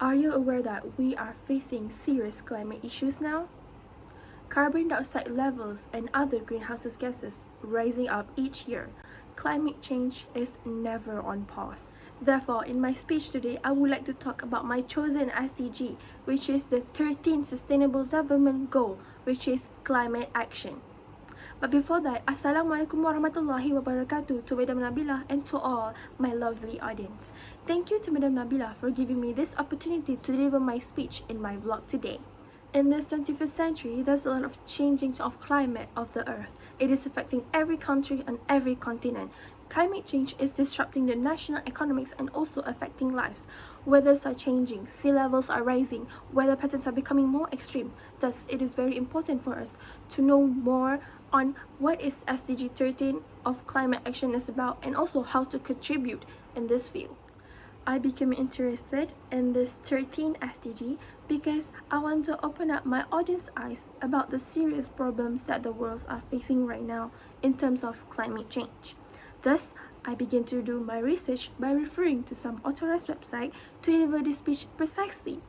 Are you aware that we are facing serious climate issues now? Carbon dioxide levels and other greenhouse gases rising up each year. Climate change is never on pause. Therefore, in my speech today, I would like to talk about my chosen SDG, which is the 13th Sustainable Development Goal, which is climate action. But before that, Assalamualaikum warahmatullahi wabarakatuh to Madam Nabila and to all my lovely audience. Thank you to Madam Nabila for giving me this opportunity to deliver my speech in my vlog today. In this 21st century, there's a lot of changing of climate of the earth. It is affecting every country and every continent. Climate change is disrupting the national economics and also affecting lives. Weathers are changing, sea levels are rising, weather patterns are becoming more extreme. Thus, it is very important for us to know more on what is SDG 13 of climate action is about and also how to contribute in this field. I became interested in this 13 SDG because I want to open up my audience eyes about the serious problems that the world are facing right now in terms of climate change. Thus, I began to do my research by referring to some authorized website to deliver this speech precisely.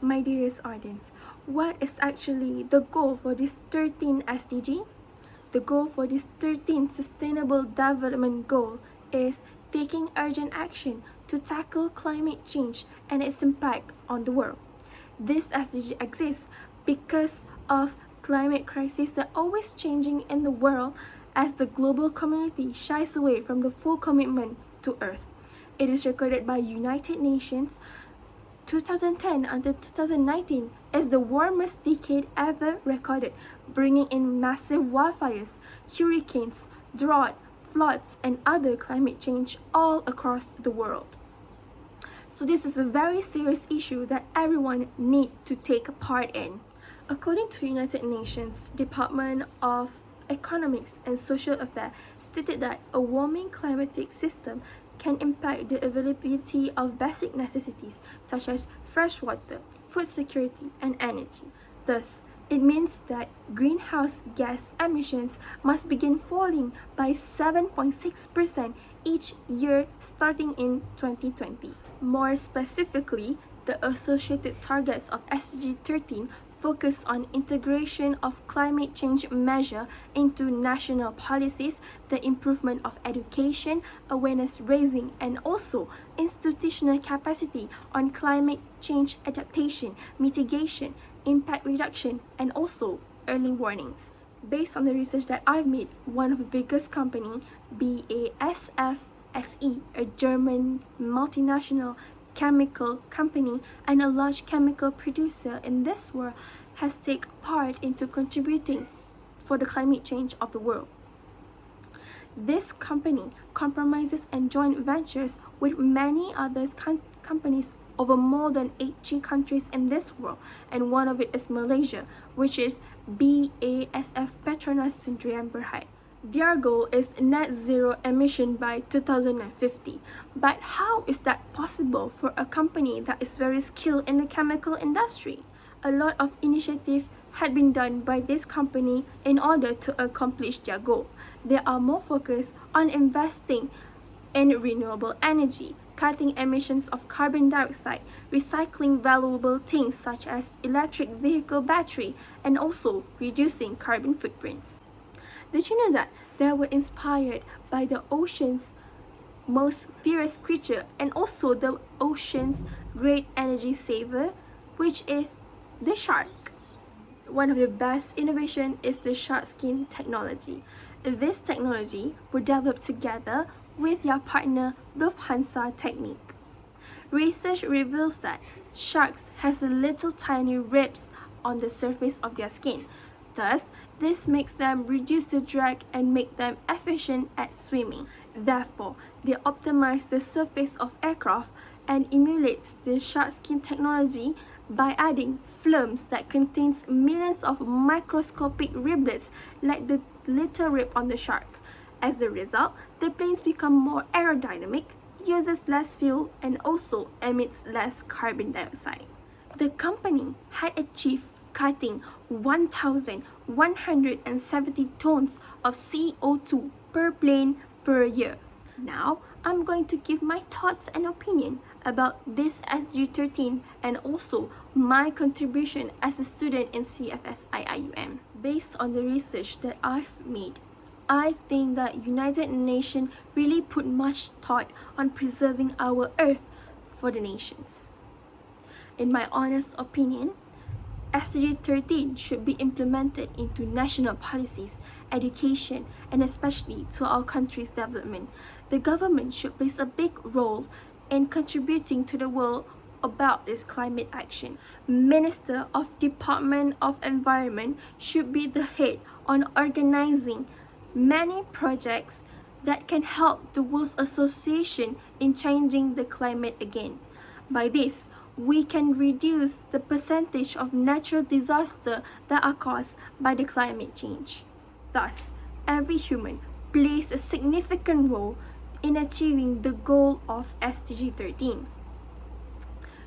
My dearest audience, what is actually the goal for this 13 SDG? The goal for this 13th Sustainable Development Goal is taking urgent action to tackle climate change and its impact on the world. This SDG exists because of climate crisis that always changing in the world as the global community shies away from the full commitment to Earth. It is recorded by United Nations 2010 until 2019 is the warmest decade ever recorded, bringing in massive wildfires, hurricanes, drought, floods, and other climate change all across the world. So this is a very serious issue that everyone needs to take part in. According to United Nations Department of Economics and Social Affairs, stated that a warming climatic system can impact the availability of basic necessities such as fresh water, food security, and energy. Thus, it means that greenhouse gas emissions must begin falling by 7.6% each year starting in 2020. More specifically, the associated targets of SDG 13 focus on integration of climate change measure into national policies, the improvement of education, awareness raising, and also institutional capacity on climate change adaptation, mitigation, impact reduction, and also early warnings. Based on the research that I've made, one of the biggest company, BASF SE, a German multinational chemical company and a large chemical producer in this world, has taken part into contributing for the climate change of the world. This company compromises and joint ventures with many other companies over more than 80 countries in this world, and one of it is Malaysia, which is BASF Petronas Sdn Bhd. Their goal is net zero emission by 2050. But how is that possible for a company that is very skilled in the chemical industry? A lot of initiatives had been done by this company in order to accomplish their goal. They are more focused on investing in renewable energy, cutting emissions of carbon dioxide, recycling valuable things such as electric vehicle battery, and also reducing carbon footprints. Did you know that they were inspired by the ocean's most fierce creature and also the ocean's great energy saver, which is the shark? One of the best innovation is the shark skin technology. This technology was developed together with their partner Lufthansa Technique. Research reveals that sharks has little tiny ribs on the surface of their skin. Thus, this makes them reduce the drag and make them efficient at swimming. Therefore, they optimize the surface of aircraft and emulates the shark skin technology by adding films that contains millions of microscopic riblets like the little rib on the shark. As a result, the planes become more aerodynamic, uses less fuel, and also emits less carbon dioxide. The company had achieved cutting 1,170 tons of CO2 per plane per year. Now, I'm going to give my thoughts and opinion about this SDG 13 and also my contribution as a student in CFS IIUM. Based on the research that I've made, I think that United Nations really put much thought on preserving our Earth for the nations. In my honest opinion, SDG 13 should be implemented into national policies, education, and especially to our country's development. The government should play a big role in contributing to the world about this climate action. Minister of Department of Environment should be the head on organizing many projects that can help the world's association in changing the climate again. By this, we can reduce the percentage of natural disasters that are caused by the climate change. Thus, every human plays a significant role in achieving the goal of SDG 13.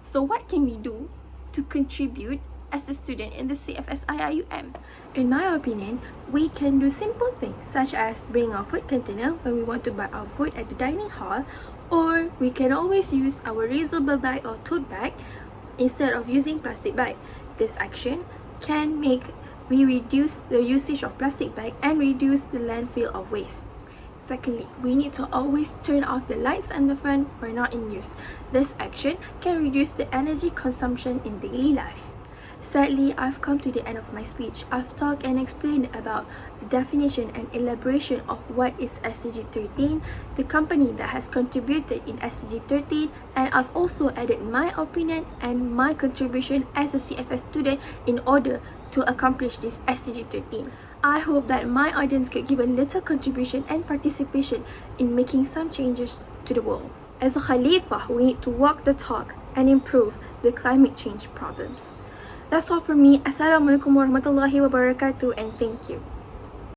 So what can we do to contribute as a student in the CFS IIUM? In my opinion, we can do simple things such as bring our food container when we want to buy our food at the dining hall, or we can always use our reusable bag or tote bag instead of using plastic bag. This action can make we reduce the usage of plastic bag and reduce the landfill of waste. Secondly, we need to always turn off the lights and the fan when not in use. This action can reduce the energy consumption in daily life. Sadly, I've come to the end of my speech. I've talked and explained about the definition and elaboration of what is SDG 13, the company that has contributed in SDG 13, and I've also added my opinion and my contribution as a CFS student in order to accomplish this SDG 13. I hope that my audience could give a little contribution and participation in making some changes to the world. As a Khalifa, we need to walk the talk and improve the climate change problems. That's all from me. Assalamualaikum warahmatullahi wabarakatuh, and thank you.